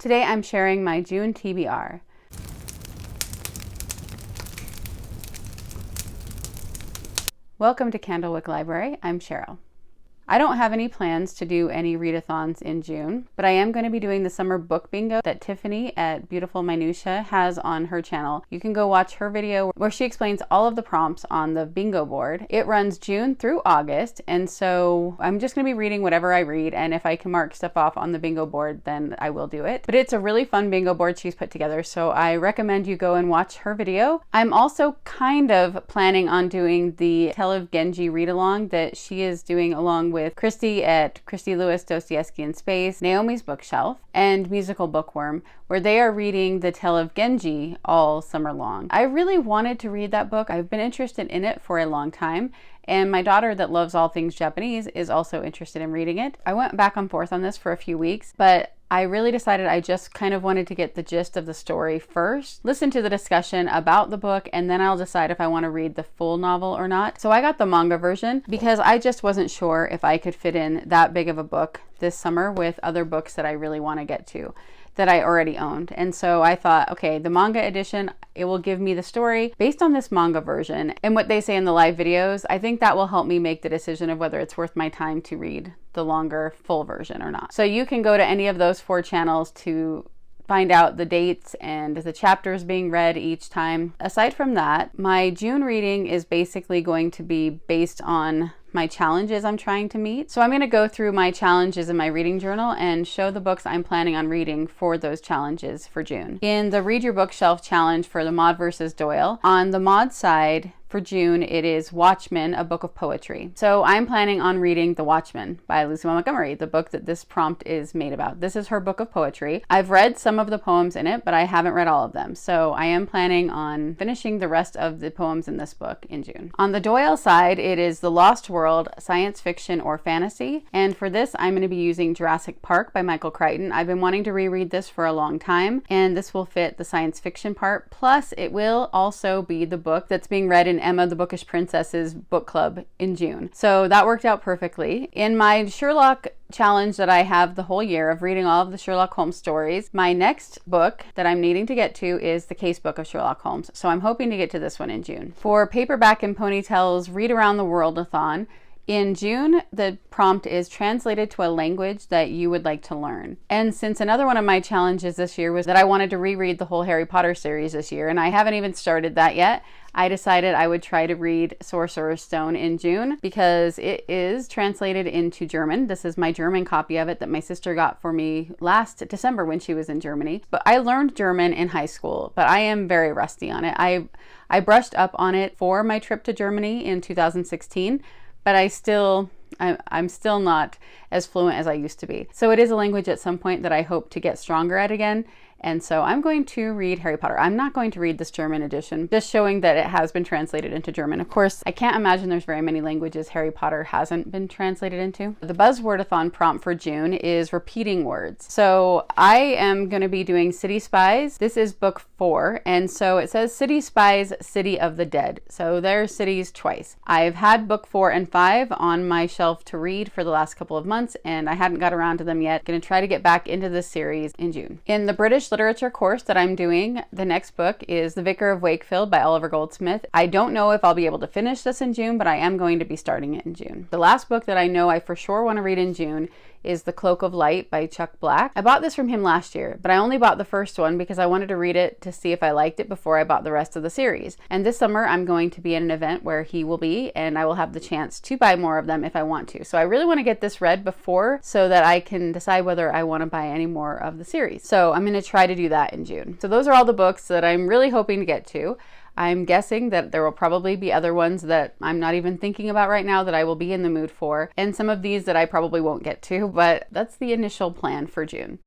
Today I'm sharing my June TBR. Welcome to Candlewick Library. I'm Cheryl. I don't have any plans to do any readathons in June, but I am going to be doing the summer book bingo that Tiffany at Beautiful Minutia has on her channel. You can go watch her video where she explains all of the prompts on the bingo board. It runs June through August, and so I'm just going to be reading whatever I read, and if I can mark stuff off on the bingo board, then I will do it. But it's a really fun bingo board she's put together, so I recommend you go and watch her video. I'm also kind of planning on doing the Tale of Genji read-along that she is doing along with Christy at Christy Lewis, Dostoevsky in Space, Naomi's Bookshelf, and Musical Bookworm, where they are reading the Tale of Genji all summer long. I really wanted to read that book. I've been interested in it for a long time, and my daughter that loves all things Japanese is also interested in reading it. I went back and forth on this for a few weeks, but I really decided I just kind of wanted to get the gist of the story first, listen to the discussion about the book, and then I'll decide if I want to read the full novel or not. So I got the manga version because I just wasn't sure if I could fit in that big of a book this summer with other books that I really want to get to that I already owned. And so I thought, okay, the manga edition, it will give me the story based on this manga version and what they say in the live videos. I think that will help me make the decision of whether it's worth my time to read the longer full version or not. So you can go to any of those 4 channels to find out the dates and the chapters being read each time. Aside from that, my June reading is basically going to be based on my challenges I'm trying to meet. So I'm going to go through my challenges in my reading journal and show the books I'm planning on reading for those challenges for June. In the Read Your Bookshelf challenge for the Maud versus Doyle, on the Maud side for June, it is Watchmen, a book of poetry. So I'm planning on reading The Watchmen by Lucy Montgomery, the book that this prompt is made about. This is her book of poetry. I've read some of the poems in it, but I haven't read all of them. So I am planning on finishing the rest of the poems in this book in June. On the Doyle side, it is The Lost World, science fiction or fantasy. And for this, I'm going to be using Jurassic Park by Michael Crichton. I've been wanting to reread this for a long time, and this will fit the science fiction part. Plus, it will also be the book that's being read in Emma the Bookish Princess's book club in June. So that worked out perfectly. In my Sherlock challenge that I have the whole year of reading all of the Sherlock Holmes stories, my next book that I'm needing to get to is the Case Book of Sherlock Holmes. So I'm hoping to get to this one in June. For Paperback and Ponytail's Read Around the World-a-thon, in June, the prompt is translated to a language that you would like to learn. And since another one of my challenges this year was that I wanted to reread the whole Harry Potter series this year, and I haven't even started that yet, I decided I would try to read Sorcerer's Stone in June because it is translated into German. This is my German copy of it that my sister got for me last December when she was in Germany. But I learned German in high school, but I am very rusty on it. I brushed up on it for my trip to Germany in 2016, but I'm still not as fluent as I used to be. So it is a language at some point that I hope to get stronger at again. And so I'm going to read Harry Potter. I'm not going to read this German edition, just showing that it has been translated into German. Of course, I can't imagine there's very many languages Harry Potter hasn't been translated into. The Buzzwordathon prompt for June is repeating words. So I am going to be doing City Spies. This is book 4. And so it says City Spies, City of the Dead. So there's cities twice. I've had book 4 and 5 on my shelf to read for the last couple of months, and I hadn't got around to them yet. Going to try to get back into this series in June. In the British literature course that I'm doing, the next book is The Vicar of Wakefield by Oliver Goldsmith. I don't know if I'll be able to finish this in June, but I am going to be starting it in June. The last book that I know I for sure want to read in June is The Cloak of Light by Chuck Black. I bought this from him last year, but I only bought the first one because I wanted to read it to see if I liked it before I bought the rest of the series. And this summer I'm going to be at an event where he will be, and I will have the chance to buy more of them if I want to. So I really want to get this read before so that I can decide whether I want to buy any more of the series. So I'm going to try to do that in June. So those are all the books that I'm really hoping to get to. I'm guessing that there will probably be other ones that I'm not even thinking about right now that I will be in the mood for, and some of these that I probably won't get to, but that's the initial plan for June.